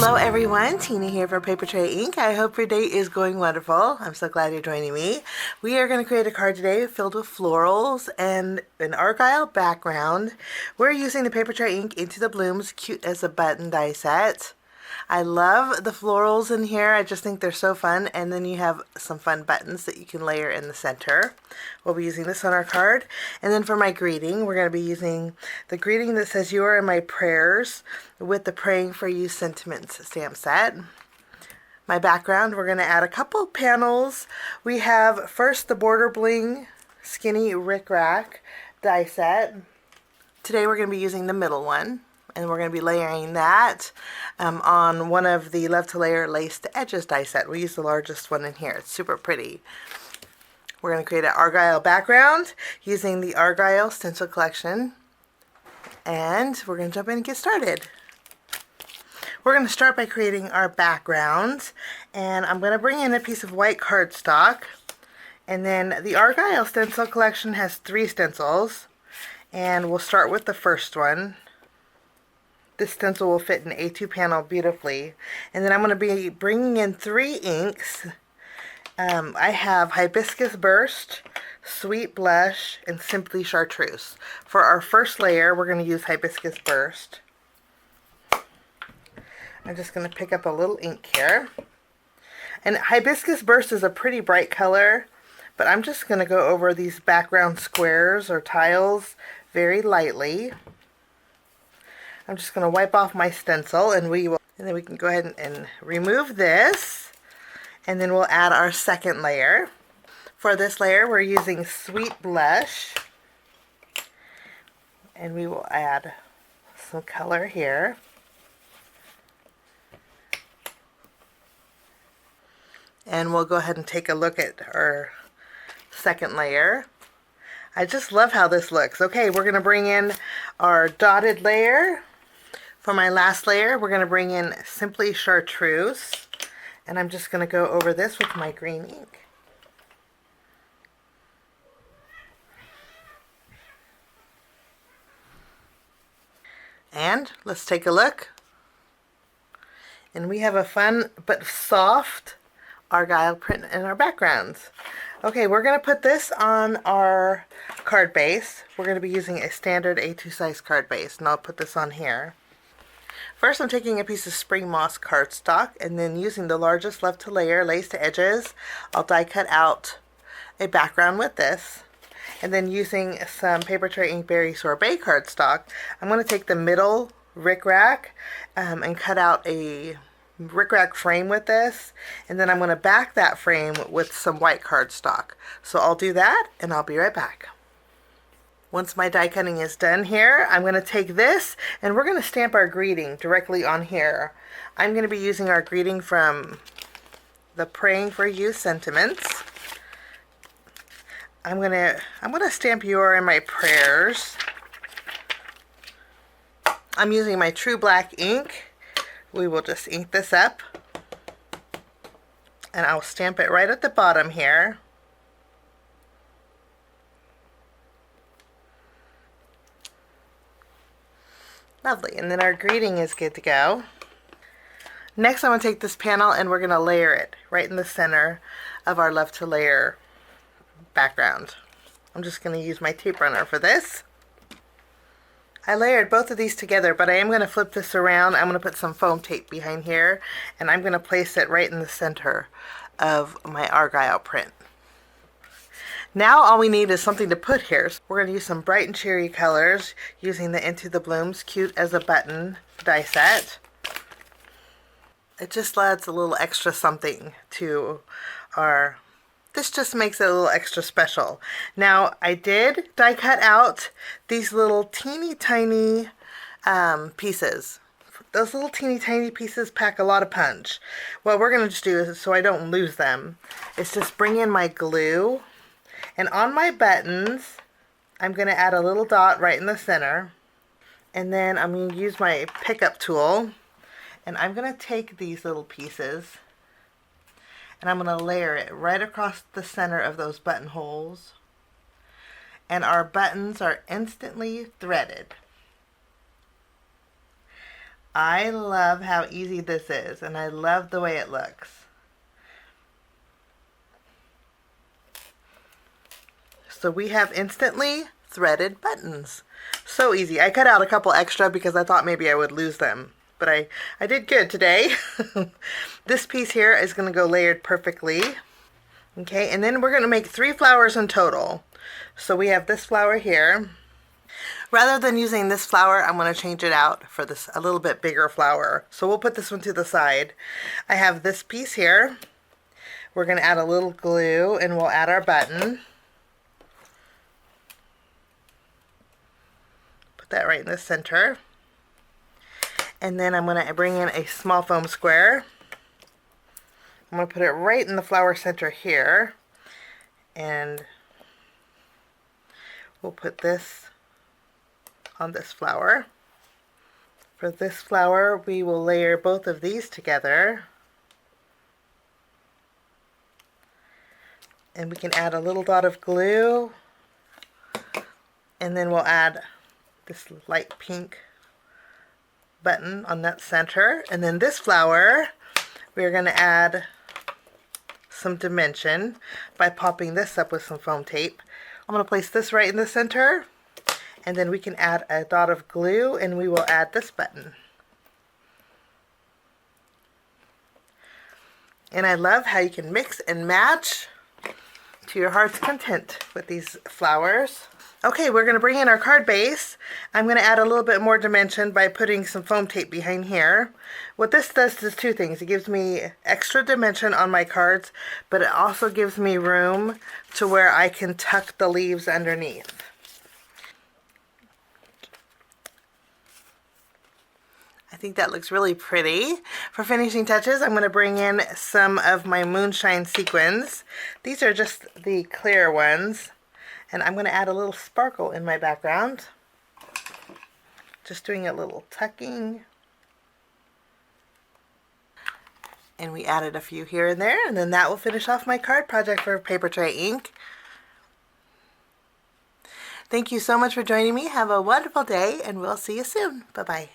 Hello everyone, Tina here for Papertrey Ink. I hope your day is going wonderful. I'm so glad you're joining me. We are going to create a card today filled with florals and an Argyle background. We're using the Papertrey Ink Into the Blooms Cute as a Button die set. I love the florals in here. I just think they're so fun, and then you have some fun buttons that you can layer in the center. We'll be using this on our card. And then for my greeting, we're going to be using the greeting that says "You are in my prayers" with the Praying for You sentiments stamp set. My background, we're going to add a couple panels. We have first the Border Bling Skinny Rick Rack die set. Today we're going to be using the middle one, and we're going to be layering that on one of the Love to Layer Lace to Edges die set. We use the largest one in here. It's super pretty. We're going to create an Argyle background using the Argyle Stencil collection, and we're going to jump in and get started. We're going to start by creating our background, and I'm going to bring in a piece of white cardstock, and then the Argyle Stencil collection has 3 stencils, and we'll start with the first one. This stencil will fit an A2 panel beautifully. And then I'm going to be bringing in 3 inks. I have Hibiscus Burst, Sweet Blush, and Simply Chartreuse. For our first layer, we're going to use Hibiscus Burst. I'm just going to pick up a little ink here. And Hibiscus Burst is a pretty bright color, but I'm just going to go over these background squares or tiles very lightly. I'm just going to wipe off my stencil, and then we can go ahead and remove this, and then we'll add our second layer. For this layer, we're using Sweet Blush, and we will add some color here. And we'll go ahead and take a look at our second layer. I just love how this looks. Okay, we're going to bring in our dotted layer. For my last layer, we're going to bring in Simply Chartreuse, and I'm just going to go over this with my green ink. And let's take a look. And we have a fun but soft Argyle print in our backgrounds. Okay, we're going to put this on our card base. We're going to be using a standard A2 size card base, and I'll put this on here. First, I'm taking a piece of spring moss cardstock, and then using the largest Love to Layer Lace to Edges, I'll die cut out a background with this. And then using some Papertrey Ink Berry Sorbet cardstock, I'm going to take the middle Rick Rack and cut out a Rick Rack frame with this, and then I'm going to back that frame with some white cardstock. So I'll do that, and I'll be right back. Once my die cutting is done here, I'm going to take this, and we're going to stamp our greeting directly on here. I'm going to be using our greeting from the Praying for You sentiments. I'm going to stamp "You are in my prayers." I'm using my True Black ink. We will just ink this up, and I'll stamp it right at the bottom here. Lovely, and then our greeting is good to go. Next, I'm going to take this panel, and we're going to layer it right in the center of our Love to Layer background. I'm just going to use my tape runner for this. I layered both of these together, but I am going to flip this around. I'm going to put some foam tape behind here, and I'm going to place it right in the center of my Argyle print. Now all we need is something to put here. So we're going to use some bright and cheery colors using the Into the Blooms Cute as a Button die set. It just adds a little extra something to this just makes it a little extra special. Now I did die cut out these little teeny tiny pieces. Those little teeny tiny pieces pack a lot of punch. What we're going to just do is, so I don't lose them, is just bring in my glue. And on my buttons, I'm going to add a little dot right in the center. And then I'm going to use my pickup tool. And I'm going to take these little pieces, and I'm going to layer it right across the center of those buttonholes. And our buttons are instantly threaded. I love how easy this is, and I love the way it looks. So we have instantly threaded buttons. So easy. I cut out a couple extra because I thought maybe I would lose them, but I did good today. This piece here is going to go layered perfectly. Okay, and then we're going to make 3 flowers in total. So we have this flower here. Rather than using this flower, I'm going to change it out for this a little bit bigger flower. So we'll put this one to the side. I have this piece here. We're going to add a little glue and we'll add our button. Put that right in the center. And then I'm going to bring in a small foam square. I'm going to put it right in the flower center here. And we'll put this on this flower. For this flower, we will layer both of these together. And we can add a little dot of glue. And then we'll add this light pink button on that center. And then this flower, we're going to add some dimension by popping this up with some foam tape. I'm going to place this right in the center, and then we can add a dot of glue and we will add this button. And I love how you can mix and match to your heart's content with these flowers. Okay, we're going to bring in our card base. I'm going to add a little bit more dimension by putting some foam tape behind here. What this does is 2 things. It gives me extra dimension on my cards, but it also gives me room to where I can tuck the leaves underneath. I think that looks really pretty. For finishing touches, I'm going to bring in some of my moonshine sequins. These are just the clear ones. And I'm going to add a little sparkle in my background. Just doing a little tucking. And we added a few here and there, and then that will finish off my card project for Papertrey Ink. Thank you so much for joining me. Have a wonderful day, and we'll see you soon. Bye-bye.